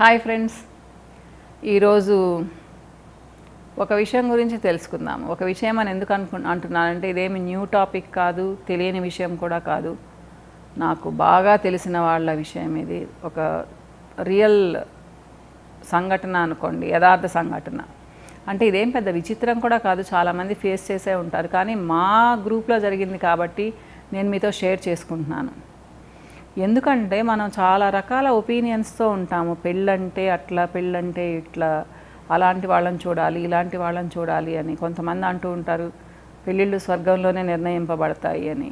Hi friends, ఈరోజు ఒక విషయం గురించి తెలుసుకుందాం. ఒక విషయం అని ఎందుకు అంటున్నానంటే ఇదేమి న్యూ టాపిక్ కాదు, తెలియని విషయం కూడా కాదు. నాకు బాగా తెలిసిన వాళ్ళ విషయం ఇది. ఒక రియల్ సంఘటన అనుకోండి, యథార్థ సంఘటన. అంటే ఇదేం పెద్ద విచిత్రం కూడా కాదు, చాలామంది ఫేస్ చేసే ఉంటారు. కానీ మా గ్రూప్లో జరిగింది కాబట్టి నేను మీతో షేర్ చేసుకుంటున్నాను. ఎందుకంటే మనం చాలా రకాల ఒపీనియన్స్తో ఉంటాము. పెళ్ళంటే అట్లా, పెళ్ళంటే ఇట్లా, అలాంటి వాళ్ళని చూడాలి, ఇలాంటి వాళ్ళని చూడాలి అని. కొంతమంది అంటూ ఉంటారు పెళ్ళిళ్ళు స్వర్గంలోనే నిర్ణయింపబడతాయి అని.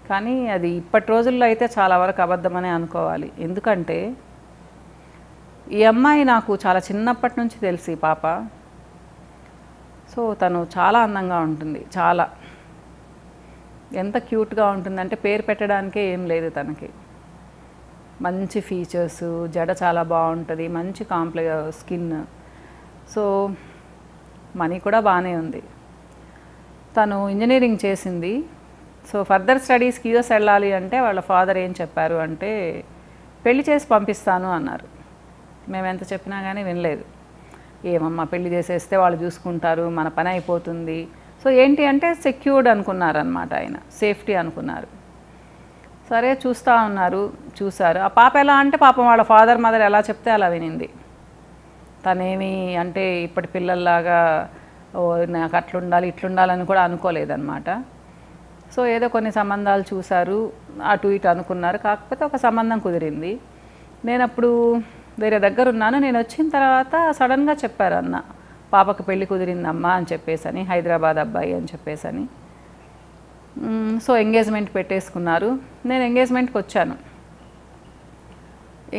కానీ అది ఇప్పటి రోజుల్లో అయితే చాలా వరకు అబద్ధమనే అనుకోవాలి. ఎందుకంటే ఈ అమ్మాయి నాకు చాలా చిన్నప్పటి నుంచి తెలిసి పాప. సో తను చాలా అందంగా ఉంటుంది, చాలా ఎంత క్యూట్గా ఉంటుందంటే పేరు పెట్టడానికే ఏం లేదు తనకి. మంచి ఫీచర్స్, జడ చాలా బాగుంటుంది, మంచి స్కిన్. సో మనీ కూడా బాగానే ఉంది. తను ఇంజనీరింగ్ చేసింది. సో ఫర్దర్ స్టడీస్కి యూఎస్ వెళ్ళాలి అంటే వాళ్ళ ఫాదర్ ఏం చెప్పారు అంటే పెళ్లి చేసి పంపిస్తాను అన్నారు. మేము ఎంత చెప్పినా కానీ వినలేదు. ఏమమ్మా పెళ్లి చేసేస్తే వాళ్ళు చూసుకుంటారు, మన పని అయిపోతుంది. సో ఏంటి అంటే సెక్యూర్డ్ అనుకున్నారనమాట, ఆయన సేఫ్టీ అనుకున్నారు. సరే చూస్తూ ఉన్నారు, చూశారు. ఆ పాప ఎలా అంటే పాపం వాళ్ళ ఫాదర్ మదర్ ఎలా చెప్తే అలా వినింది. తనేమి అంటే ఇప్పటి పిల్లల్లాగా నాకు అట్లుండాలి ఇట్లుండాలని కూడా అనుకోలేదన్నమాట. సో ఏదో కొన్ని సంబంధాలు చూశారు, అటు ఇటు అనుకున్నారు. కాకపోతే ఒక సంబంధం కుదిరింది. నేను అప్పుడు వేరే దగ్గర ఉన్నాను. నేను వచ్చిన తర్వాత సడన్గా చెప్పారు అన్న, పాపకు పెళ్ళి కుదిరిందమ్మా అని చెప్పేసని, హైదరాబాద్ అబ్బాయి అని చెప్పేసని. సో ఎంగేజ్మెంట్ పెట్టేసుకున్నారు. నేను ఎంగేజ్మెంట్కి వచ్చాను.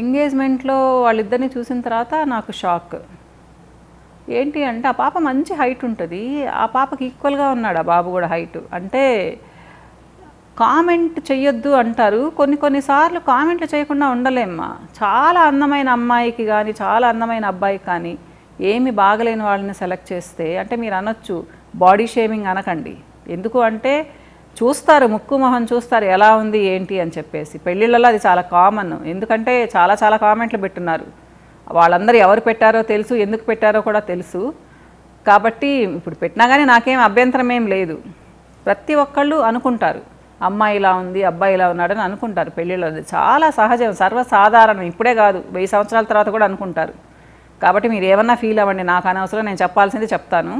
ఎంగేజ్మెంట్లో వాళ్ళిద్దరిని చూసిన తర్వాత నాకు షాక్. ఏంటి అంటే ఆ పాప మంచి హైట్ ఉంటుంది, ఆ పాపకి ఈక్వల్గా ఉన్నాడు ఆ బాబు కూడా హైట్. అంటే కామెంట్ చెయ్యొద్దు అంటారు, కొన్నిసార్లు కామెంట్లు చేయకుండా ఉండలేమ్మా. చాలా అందమైన అమ్మాయికి కానీ చాలా అందమైన అబ్బాయికి కానీ ఏమి బాగలేని వాళ్ళని సెలెక్ట్ చేస్తే అంటే మీరు అనొచ్చు బాడీ షేమింగ్ అనకండి. ఎందుకు అంటే చూస్తారు, ముక్కు మొహం చూస్తారు ఎలా ఉంది ఏంటి అని చెప్పేసి. పెళ్ళిళ్ళలో అది చాలా కామన్. ఎందుకంటే చాలా కామెంట్లు పెట్టున్నారు. వాళ్ళందరూ ఎవరు పెట్టారో తెలుసు, ఎందుకు పెట్టారో కూడా తెలుసు. కాబట్టి ఇప్పుడు పెట్టినా కానీ నాకేం అభ్యంతరం ఏం లేదు. ప్రతి ఒక్కళ్ళు అనుకుంటారు అమ్మాయి ఇలా ఉంది, అబ్బాయి ఇలా ఉన్నాడని అనుకుంటారు. పెళ్ళిళ్ళలో అది చాలా సహజం, సర్వసాధారణం. ఇప్పుడే కాదు, 1000 సంవత్సరాల తర్వాత కూడా అనుకుంటారు. కాబట్టి మీరు ఏమన్నా ఫీల్ అవ్వండి, నాకు అనవసరం, నేను చెప్పాల్సింది చెప్తాను.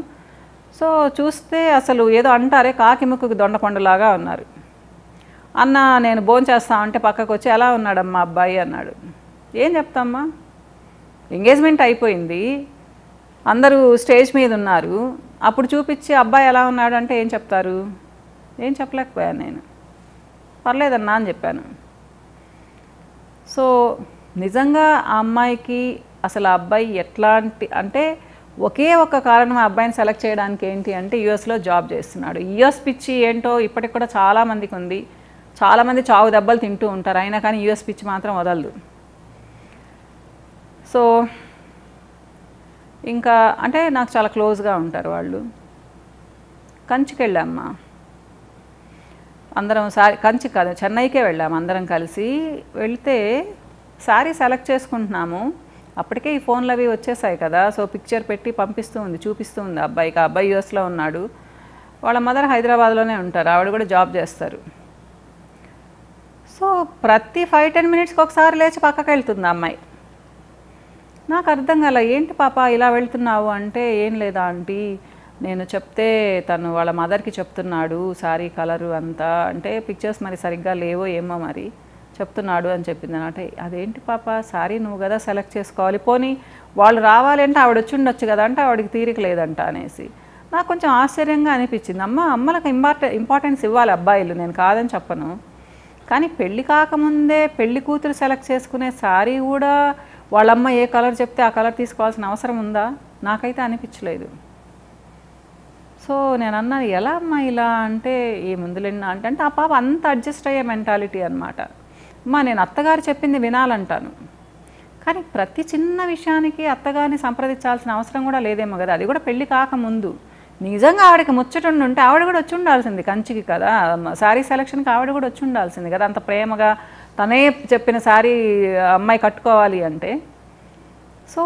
సో చూస్తే అసలు ఏదో అంటారే కాకి ముక్కుకి దొండపండులాగా ఉన్నారు. అన్న నేను భోంచేస్తామంటే పక్కకు వచ్చి ఎలా ఉన్నాడమ్మా అబ్బాయి అన్నాడు. ఏం చెప్తామ్మా, ఎంగేజ్మెంట్ అయిపోయింది, అందరూ స్టేజ్ మీద ఉన్నారు. అప్పుడు చూపించి అబ్బాయి ఎలా ఉన్నాడు అంటే ఏం చెప్తారు? ఏం చెప్పలేకపోయాను నేను. పర్లేదన్నా అని చెప్పాను. సో నిజంగా ఆ అమ్మాయికి అసలు ఆ అబ్బాయి ఎట్లాంటి అంటే ఒకే ఒక కారణం ఆ అబ్బాయిని సెలెక్ట్ చేయడానికి ఏంటి అంటే యూఎస్లో జాబ్ చేస్తున్నాడు. యూఎస్ పిచ్చి ఏంటో ఇప్పటికి కూడా చాలామందికి ఉంది. చాలామంది చావు దెబ్బలు తింటూ ఉంటారు, అయినా కానీ యూఎస్ పిచ్చి మాత్రం వదలదు. సో ఇంకా అంటే నాకు చాలా క్లోజ్గా ఉంటారు వాళ్ళు. కంచికి వెళ్ళామ్మా అందరం. కంచి కాదు, చెన్నైకే వెళ్ళాము అందరం కలిసి. వెళితే శారీ సెలెక్ట్ చేసుకుంటున్నాము. అప్పటికే ఈ ఫోన్లు అవి వచ్చేసాయి కదా. సో పిక్చర్ పెట్టి పంపిస్తూ ఉంది, చూపిస్తూ ఉంది అబ్బాయికి. ఆ అబ్బాయి యూఎస్లో ఉన్నాడు, వాళ్ళ మదర్ హైదరాబాద్లోనే ఉంటారు, ఆవిడ కూడా జాబ్ చేస్తారు. సో ప్రతి 5-10 మినిట్స్కి ఒకసారి లేచి పక్కకి వెళ్తుంది అమ్మాయి. నాకు అర్థం కాల, ఏంటి పాప ఇలా వెళ్తున్నావు అంటే ఏం లేదా ఆంటీ, నేను చెప్తే తను వాళ్ళ మదర్కి చెప్తున్నాడు శారీ కలరు అంతా, అంటే పిక్చర్స్ మరి సరిగ్గా లేవో ఏమో మరి చెప్తున్నాడు అని చెప్పింది. అంటే అదేంటి పాప, శారీ నువ్వు కదా సెలెక్ట్ చేసుకోవాలి, పోనీ వాళ్ళు రావాలి అంటే ఆవిడ వచ్చి ఉండొచ్చు కదా అంటే ఆవిడకి తీరిక లేదంట అనేసి. నాకు కొంచెం ఆశ్చర్యంగా అనిపించింది. అమ్మలకు ఇంపార్టెన్స్ ఇవ్వాలి అబ్బాయిలు, నేను కాదని చెప్పను. కానీ పెళ్ళి కాకముందే పెళ్లి కూతురు సెలెక్ట్ చేసుకునే శారీ కూడా వాళ్ళమ్మ ఏ కలర్ చెప్తే ఆ కలర్ తీసుకోవాల్సిన అవసరం ఉందా? నాకైతే అనిపించలేదు. సో నేను అన్నాను ఎలా అమ్మా ఇలా అంటే ఏముందులేనా అంటే ఆ పాప అంత అడ్జస్ట్ అయ్యే మెంటాలిటీ అనమాట. అమ్మా నేను అత్తగారు చెప్పింది వినాలంటాను, కానీ ప్రతి చిన్న విషయానికి అత్తగారిని సంప్రదించాల్సిన అవసరం కూడా లేదేమో కదా. అది కూడా పెళ్ళి కాకముందు. నిజంగా ఆవిడకి ముచ్చటుండి ఉంటే ఆవిడ కూడా వచ్చి ఉండాల్సింది కంచికి కదా, శారీ సెలక్షన్కి ఆవిడ కూడా వచ్చి ఉండాల్సింది కదా. అంత ప్రేమగా తనే చెప్పిన శారీ అమ్మాయి కట్టుకోవాలి అంటే. సో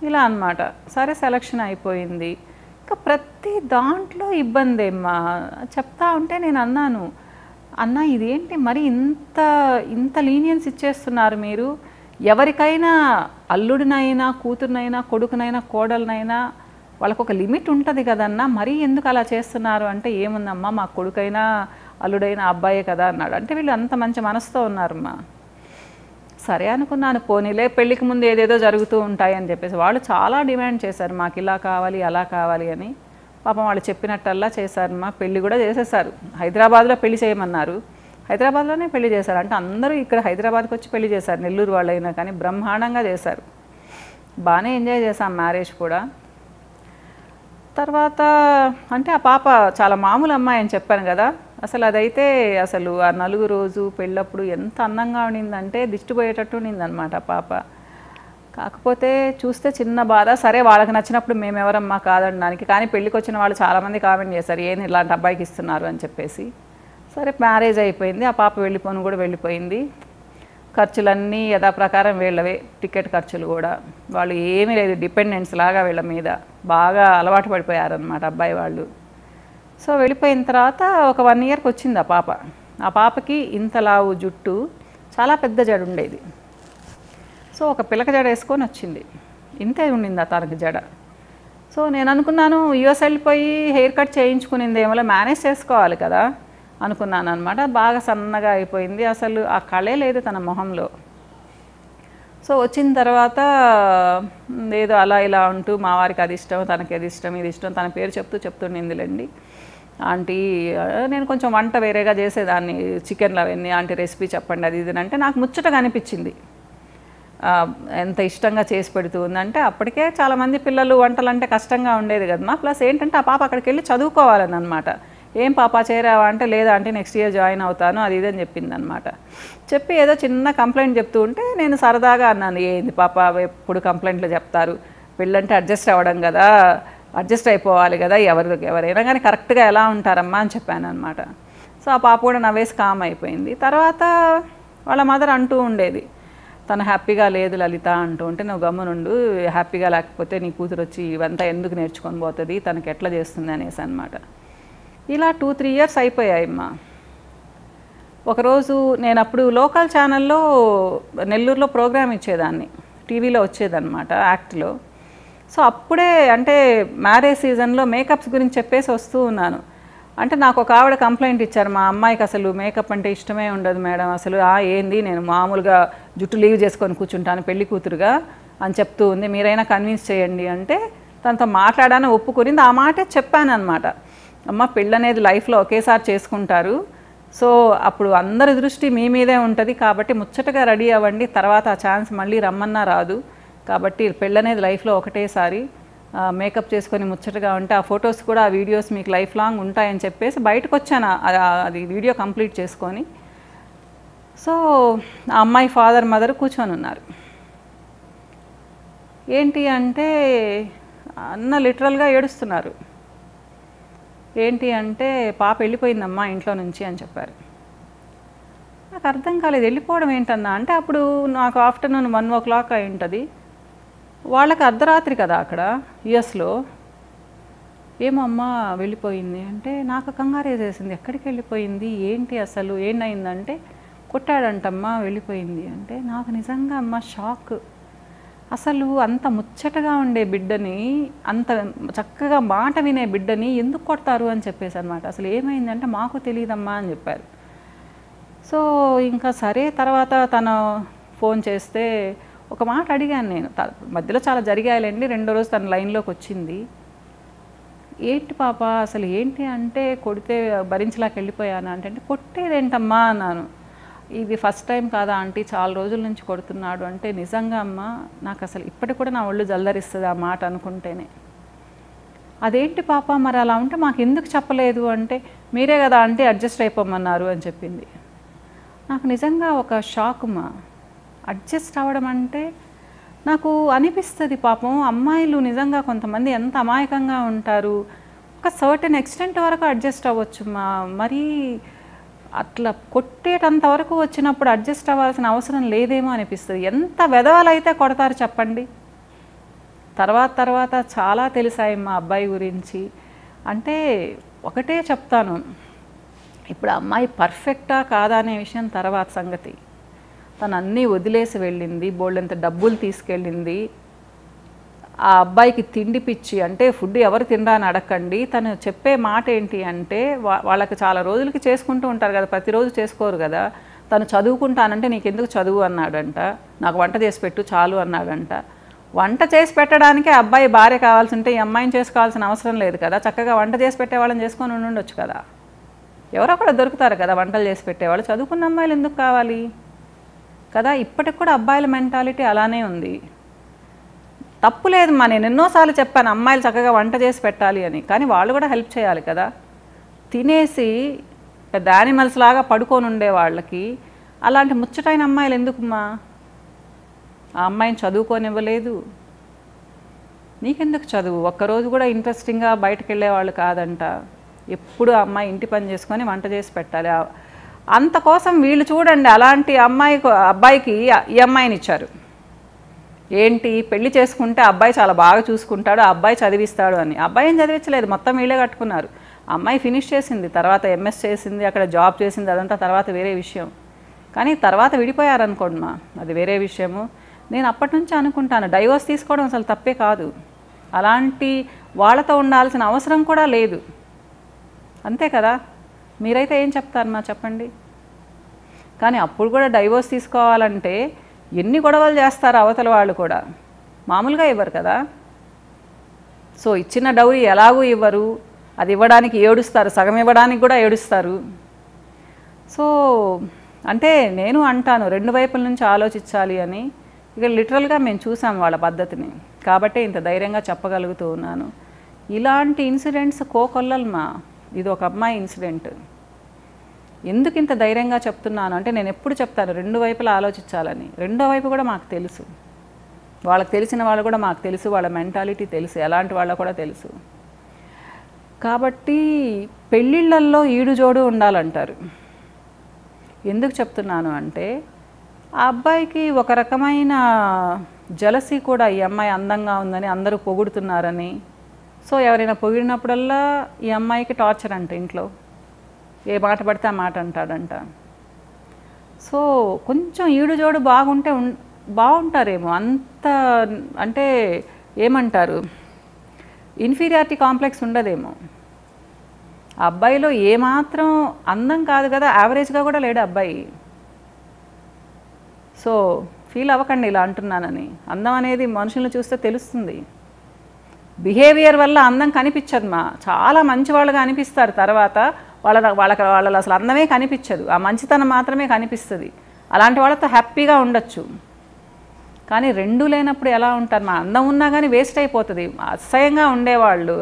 ఇలా అన్నమాట. సరే సెలక్షన్ అయిపోయింది. ఇంకా ప్రతి దాంట్లో ఇబ్బందేమ్మా. చెప్తా ఉంటే నేను అన్నాను, అన్న ఇదేంటి మరి ఇంత లీనియన్స్ ఇచ్చేస్తున్నారు మీరు. ఎవరికైనా అల్లుడినైనా కూతురునైనా కొడుకునైనా కోడలనైనా వాళ్ళకు ఒక లిమిట్ ఉంటుంది కదన్నా, మరీ ఎందుకు అలా చేస్తున్నారు అంటే, ఏముందమ్మా మా కొడుకైనా అల్లుడైనా అబ్బాయే కదా అన్నాడు. అంటే వీళ్ళు అంత మంచి మనసుతో ఉన్నారమ్మా. సరే అనుకున్నాను, పోనీలే పెళ్ళికి ముందు ఏదేదో జరుగుతూ ఉంటాయని చెప్పేసి. వాళ్ళు చాలా డిమాండ్ చేశారు, మాకు ఇలా కావాలి అలా కావాలి అని. పాపం వాళ్ళు చెప్పినట్టల్లా చేశారమ్మా. పెళ్ళి కూడా చేసేసారు. హైదరాబాద్లో పెళ్లి చేయమన్నారు, హైదరాబాద్లోనే పెళ్లి చేశారు. అంటే అందరూ ఇక్కడ హైదరాబాద్కి వచ్చి పెళ్లి చేశారు, నెల్లూరు వాళ్ళైనా కానీ బ్రహ్మాండంగా చేశారు. బాగానే ఎంజాయ్ చేశాం మ్యారేజ్ కూడా. తర్వాత అంటే ఆ పాప చాలా మామూలు అమ్మాయి అని చెప్పాను కదా, అసలు అదైతే అసలు ఆ నలుగు రోజు పెళ్ళప్పుడు ఎంత అందంగా ఉండిందంటే దిష్టి పోయేటట్టు ఉండిందనమాట ఆ పాప. కాకపోతే చూస్తే చిన్న బాధ. సరే వాళ్ళకి నచ్చినప్పుడు మేమెవరమ్మా కాదనడానికి. కానీ పెళ్ళికి వచ్చిన వాళ్ళు చాలామంది కామెంట్ చేశారు, ఏంది ఇలాంటి అబ్బాయికి ఇస్తున్నారు అని చెప్పేసి. సరే మ్యారేజ్ అయిపోయింది, ఆ పాప వెళ్ళిపోను కూడా వెళ్ళిపోయింది. ఖర్చులన్నీ యథాప్రకారం వీళ్ళవే, టికెట్ ఖర్చులు కూడా. వాళ్ళు ఏమీ లేదు, డిపెండెన్స్ లాగా వీళ్ళ మీద బాగా అలవాటు పడిపోయారనమాట అబ్బాయి వాళ్ళు. సో వెళ్ళిపోయిన తర్వాత ఒక 1 ఇయర్కి వచ్చింది ఆ పాప. ఆ పాపకి ఇంతలావు జుట్టు, చాలా పెద్ద జడ ఉండేది. సో ఒక పిలక జడ వేసుకొని వచ్చింది, ఇంతే ఉండింది తనకి జడ. సో నేను అనుకున్నాను యూఎస్ వెళ్ళిపోయి హెయిర్ కట్ చేయించుకునింది ఏమో, మేనేజ్ చేసుకోవాలి కదా అనుకున్నాను అనమాట. బాగా సన్నగా అయిపోయింది, అసలు ఆ కళే లేదు తన మొహంలో. సో వచ్చిన తర్వాత ఏదో అలా ఇలా ఉంటూ మా వారికి అది ఇష్టం, తనకి అది ఇష్టం, ఇది ఇష్టం, తన పేరు చెప్తుండిందిలేండి. ఆంటీ నేను కొంచెం వంట వేరేగా చేసేదాన్ని, చికెన్లు అవన్నీ, ఆంటీ రెసిపీ చెప్పండి అది ఇది అంటే నాకు ముచ్చటగా అనిపించింది. ఎంత ఇష్టంగా చేసి పెడుతూ ఉందంటే. అప్పటికే చాలామంది పిల్లలు వంటలు అంటే కష్టంగా ఉండేది కదమ్మా. ప్లస్ ఏంటంటే ఆ పాప అక్కడికి వెళ్ళి చదువుకోవాలని అనమాట. ఏం పాప చేరావా అంటే, లేదా అంటే నెక్స్ట్ ఇయర్ జాయిన్ అవుతాను అది ఇదని చెప్పింది అనమాట. చెప్పి ఏదో చిన్న కంప్లైంట్ చెప్తూ ఉంటే నేను సరదాగా అన్నాను, ఏంది పాప ఎప్పుడు కంప్లైంట్లు చెప్తారు, పెళ్ళంటే అడ్జస్ట్ అవ్వడం కదా, అడ్జస్ట్ అయిపోవాలి కదా, ఎవరైనా కానీ కరెక్ట్గా ఎలా ఉంటారమ్మా అని చెప్పాను అనమాట. సో ఆ పాప కూడా నవ్వేసి కామ్ అయిపోయింది. తర్వాత వాళ్ళ మదర్ అంటూ ఉండేది, తను హ్యాపీగా లేదు లలిత అంటూ ఉంటే, నువ్వు గమ్మునుండు, హ్యాపీగా లేకపోతే నీ కూతురు వచ్చి ఇవంతా ఎందుకు నేర్చుకొని పోతుంది, తనకి ఎట్లా చేస్తుంది అనేసి అనమాట. ఇలా 2-3 ఇయర్స్ అయిపోయాయమ్మా. ఒకరోజు నేను అప్పుడు లోకల్ ఛానల్లో నెల్లూరులో ప్రోగ్రామ్ ఇచ్చేదాన్ని, టీవీలో వచ్చేదన్నమాట యాక్ట్లో. సో అప్పుడే అంటే మ్యారేజ్ సీజన్లో మేకప్స్ గురించి చెప్పేసి వస్తూ ఉన్నాను. అంటే నాకు ఒక ఆవిడ కంప్లైంట్ ఇచ్చారు, మా అమ్మాయికి అసలు మేకప్ అంటే ఇష్టమే ఉండదు మేడం, అసలు ఏంది నేను మామూలుగా జుట్టు లీవ్ చేసుకొని కూర్చుంటాను పెళ్లి కూతురుగా అని చెప్తూ ఉంది, మీరైనా కన్విన్స్ చేయండి అంటే తనతో మాట్లాడాను, ఒప్పుకునింది. ఆ మాటే చెప్పాను అనమాట, అమ్మ పెళ్ళి అనేది లైఫ్లో ఒకేసారి చేసుకుంటారు, సో అప్పుడు అందరి దృష్టి మీ మీదే ఉంటుంది, కాబట్టి ముచ్చటగా రెడీ అవ్వండి, తర్వాత ఆ ఛాన్స్ మళ్ళీ రమ్మన్నా రాదు, కాబట్టి పెళ్ళి అనేది లైఫ్లో ఒకటేసారి, మేకప్ చేసుకొని ముచ్చటగా ఉంటే ఆ ఫొటోస్ కూడా ఆ వీడియోస్ మీకు లైఫ్ లాంగ్ ఉంటాయని చెప్పేసి బయటకు వచ్చాను అది వీడియో కంప్లీట్ చేసుకొని. సో ఆ అమ్మాయి ఫాదర్ మదర్ కూర్చొని ఉన్నారు. ఏంటి అంటే అన్న లిటరల్గా ఏడుస్తున్నారు. ఏంటి అంటే పాప వెళ్ళిపోయిందమ్మా ఇంట్లో నుంచి అని చెప్పారు. నాకు అర్థం కాలేదు, వెళ్ళిపోవడం ఏంటన్నా అంటే అప్పుడు నాకు ఆఫ్టర్నూన్ 1 o'clock అయి ఉంటుంది, వాళ్ళకి అర్ధరాత్రి కదా అక్కడ యుఎస్లో. ఏమో అమ్మ వెళ్ళిపోయింది అంటే నాకు కంగారు వేసేసింది, ఎక్కడికి వెళ్ళిపోయింది ఏంటి అసలు ఏంటయిందంటే, కొట్టాడంటమ్మా వెళ్ళిపోయింది అంటే నాకు నిజంగా అమ్మ షాక్. అసలు అంత ముచ్చటగా ఉండే బిడ్డని, అంత చక్కగా మాట వినే బిడ్డని ఎందుకు కొడతారు అని చెప్పేసి అనమాట. అసలు ఏమైందంటే మాకు తెలియదమ్మా అని చెప్పారు. సో ఇంకా సరే తర్వాత తను ఫోన్ చేస్తే ఒక మాట అడిగాను నేను, మధ్యలో చాలా జరిగాయిలేండి. 2వ రోజు తన లైన్లోకి వచ్చింది. ఏంటి పాప అసలు ఏంటి అంటే, కొడితే భరించలేక వెళ్ళిపోయాను అంటే, కొట్టేదేంటమ్మా అన్నాను. ఇది ఫస్ట్ టైం కాదా ఆంటీ, చాలా రోజుల నుంచి కొడుతున్నాడు అంటే, నిజంగా అమ్మ నాకు అసలు ఇప్పటికి కూడా నా ఒళ్ళు జల్దరిస్తుంది ఆ మాట అనుకుంటేనే. అదేంటి పాప మరి అలా ఉంటే మాకు ఎందుకు చెప్పలేదు అంటే, మీరే కదా ఆంటీ అడ్జస్ట్ అయిపోమన్నారు అని చెప్పింది. నాకు నిజంగా ఒక షాక్ అమ్మా. అడ్జస్ట్ అవ్వడం అంటే నాకు అనిపిస్తుంది, పాపం అమ్మాయిలు నిజంగా కొంతమంది ఎంత అమాయకంగా ఉంటారు, ఒక సర్టెన్ ఎక్స్టెంట్ వరకు అడ్జస్ట్ అవ్వచ్చు. మరీ అట్లా కొట్టేటంత వరకు వచ్చినప్పుడు అడ్జస్ట్ అవ్వాల్సిన అవసరం లేదేమో అనిపిస్తుంది. ఎంత వెధవలైతే కొడతారు చెప్పండి. తర్వాత చాలా తెలిసాయి మా అబ్బాయి గురించి. అంటే ఒకటే చెప్తాను, ఇప్పుడు అమ్మాయి పర్ఫెక్టా కాదా అనే విషయం తర్వాత సంగతి. తను అన్నీ వదిలేసి వెళ్ళింది, బోల్డంత డబ్బులు తీసుకెళ్ళింది. ఆ అబ్బాయికి తిండి పిచ్చి, అంటే ఫుడ్ ఎవరు తినరా అని అడగండి. తను చెప్పే మాట ఏంటి అంటే, వాళ్ళకి చాలా రోజులకి చేసుకుంటూ ఉంటారు కదా, ప్రతిరోజు చేసుకోరు కదా. తను చదువుకుంటానంటే నీకెందుకు చదువు అన్నాడంట, నాకు వంట చేసి పెట్టు చాలు అన్నాడంట. వంట చేసి పెట్టడానికే అబ్బాయి భార్య కావాల్సి ఉంటే ఈ అమ్మాయిని చేసుకోవాల్సిన అవసరం లేదు కదా. చక్కగా వంట చేసి పెట్టే వాళ్ళని చేసుకొని ఉండొచ్చు కదా. ఎవరో కూడా దొరుకుతారు కదా వంటలు చేసి పెట్టేవాళ్ళు. చదువుకున్న అమ్మాయిలు ఎందుకు కావాలి కదా. ఇప్పటికి కూడా అబ్బాయిల మెంటాలిటీ అలానే ఉంది. తప్పు లేదు మా, నేను ఎన్నోసార్లు చెప్పాను అమ్మాయిలు చక్కగా వంట చేసి పెట్టాలి అని, కానీ వాళ్ళు కూడా హెల్ప్ చేయాలి కదా. తినేసి పెద్ద యానిమల్స్ లాగా పడుకొని ఉండే వాళ్ళకి అలాంటి ముచ్చటైన అమ్మాయిలు ఎందుకుమ్మా? ఆ అమ్మాయిని చదువుకోనివ్వలేదు, నీకెందుకు చదువు? ఒక్కరోజు కూడా ఇంట్రెస్టింగ్గా బయటకు వెళ్ళేవాళ్ళు కాదంట. ఎప్పుడు ఆ అమ్మాయి ఇంటి పని చేసుకొని వంట చేసి పెట్టాలి. అంతకోసం వీళ్ళు చూడండి, అలాంటి అబ్బాయికి ఈ అమ్మాయిని ఇచ్చారు. ఏంటి, పెళ్లి చేసుకుంటే అబ్బాయి చాలా బాగా చూసుకుంటాడు, ఆ అబ్బాయి చదివిస్తాడు అని. అబ్బాయి ఏం చదివించలేదు, మొత్తం వీళ్ళే కట్టుకున్నారు. అమ్మాయి ఫినిష్ చేసింది, తర్వాత ఎంఎస్ చేసింది, అక్కడ జాబ్ చేసింది, అదంతా తర్వాత వేరే విషయం. కానీ తర్వాత విడిపోయారనుకోండి మా, అది వేరే విషయము. నేను అప్పటి నుంచి అనుకుంటాను, డైవోర్స్ తీసుకోవడం అసలు తప్పే కాదు, అలాంటి వాళ్ళతో ఉండాల్సిన అవసరం కూడా లేదు. అంతే కదా. మీరైతే ఏం చెప్తారు మా, చెప్పండి. కానీ అప్పుడు కూడా డైవోర్స్ తీసుకోవాలంటే ఎన్ని గొడవలు చేస్తారు అవతల వాళ్ళు కూడా, మామూలుగా ఇవ్వరు కదా. సో ఇచ్చిన డౌరీ ఎలాగూ ఇవ్వరు, అది ఇవ్వడానికి ఏడుస్తారు, సగం ఇవ్వడానికి కూడా ఏడుస్తారు. సో అంటే నేను అంటాను రెండు వైపుల నుంచి ఆలోచించాలి అని. ఇక లిటరల్గా మేము చూసాం వాళ్ళ పద్ధతిని, కాబట్టే ఇంత ధైర్యంగా చెప్పగలుగుతూ ఉన్నాను. ఇలాంటి ఇన్సిడెంట్స్ కోకొల్లలు మా. ఇది ఒక అమ్మాయి ఇన్సిడెంట్. ఎందుకు ఇంత ధైర్యంగా చెప్తున్నాను అంటే, నేను ఎప్పుడు చెప్తాను రెండు వైపులా ఆలోచించాలని. రెండో వైపు కూడా మాకు తెలుసు, వాళ్ళకి తెలిసిన వాళ్ళు కూడా మాకు తెలుసు, వాళ్ళ మెంటాలిటీ తెలుసు, ఎలాంటి వాళ్ళ కూడా తెలుసు. కాబట్టి పెళ్ళిళ్ళల్లో ఈడు జోడు ఉండాలంటారు. ఎందుకు చెప్తున్నాను అంటే, ఆ అబ్బాయికి ఒక రకమైన జలసీ కూడా, ఈ అమ్మాయి అందంగా ఉందని అందరూ పొగుడుతున్నారని. సో ఎవరైనా పొగిడినప్పుడల్లా ఈ అమ్మాయికి టార్చర్ అంట, ఇంట్లో ఏ మాట పడితే ఆ మాట అంటాడంట. సో కొంచెం ఈడు జోడు బాగుంటే బాగుంటారేమో. అంత అంటే ఏమంటారు, ఇన్ఫీరియారిటీ కాంప్లెక్స్ ఉండదేమో. ఆ అబ్బాయిలో ఏమాత్రం అందం కాదు కదా, యావరేజ్గా కూడా లేడు అబ్బాయి. సో ఫీల్ అవ్వకండి ఇలా అంటున్నానని. అందం అనేది మనుషులను చూస్తే తెలుస్తుంది. బిహేవియర్ వల్ల అందం కనిపించదు మా. చాలా మంచి వాళ్ళుగా అనిపిస్తారు, తర్వాత వాళ్ళలో అసలు అందమే కనిపించదు, ఆ మంచితనం మాత్రమే కనిపిస్తుంది. అలాంటి వాళ్ళతో హ్యాపీగా ఉండొచ్చు. కానీ రెండూ లేనప్పుడు ఎలా ఉంటారు మా? అందం ఉన్నా కానీ వేస్ట్ అయిపోతుంది. అసహ్యంగా ఉండేవాళ్ళు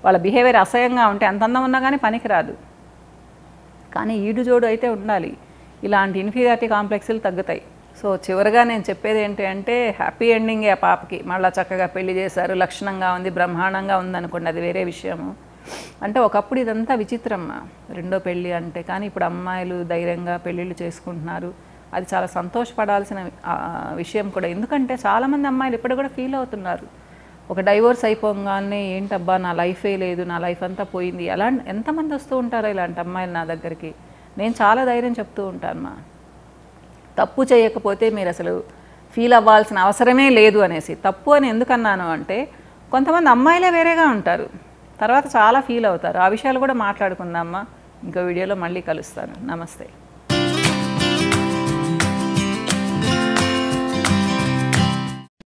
వాళ్ళ బిహేవియర్ అసహ్యంగా ఉంటే అంత అందం ఉన్నా కానీ పనికిరాదు. కానీ ఈడు జోడు అయితే ఉండాలి, ఇలాంటి ఇన్ఫీరియారిటీ కాంప్లెక్స్లు తగ్గుతాయి. సో చివరిగా నేను చెప్పేది ఏంటి అంటే, హ్యాపీ ఎండింగే ఆ పాపకి. మళ్ళీ చక్కగా పెళ్లి చేశారు, లక్షణంగా ఉంది, బ్రహ్మాండంగా ఉందనుకోండి, అది వేరే విషయము. అంటే ఒకప్పుడు ఇదంతా విచిత్రమ్మా, రెండో పెళ్ళి అంటే. కానీ ఇప్పుడు అమ్మాయిలు ధైర్యంగా పెళ్ళిళ్ళు చేసుకుంటున్నారు, అది చాలా సంతోషపడాల్సిన విషయం కూడా. ఎందుకంటే చాలామంది అమ్మాయిలు ఇప్పుడు కూడా ఫీల్ అవుతున్నారు, ఒక డైవోర్స్ అయిపోగానే ఏంటబ్బా నా లైఫే లేదు, నా లైఫ్ అంతా పోయింది. ఎంతమంది వస్తూ ఉంటారో ఇలాంటి అమ్మాయిలు నా దగ్గరికి. నేను చాలా ధైర్యం చెప్తూ ఉంటాను మా, తప్పు చేయకపోతే మీరు అసలు ఫీల్ అవ్వాల్సిన అవసరమే లేదు అనేసి. తప్పు అని ఎందుకన్నాను అంటే, కొంతమంది అమ్మాయిలే వేరేగా ఉంటారు, తర్వాత చాలా ఫీల్ అవుతారు. ఆ విషయాలు కూడా మాట్లాడుకుందామా, ఇంకో వీడియోలో మళ్ళీ కలుస్తాను. నమస్తే.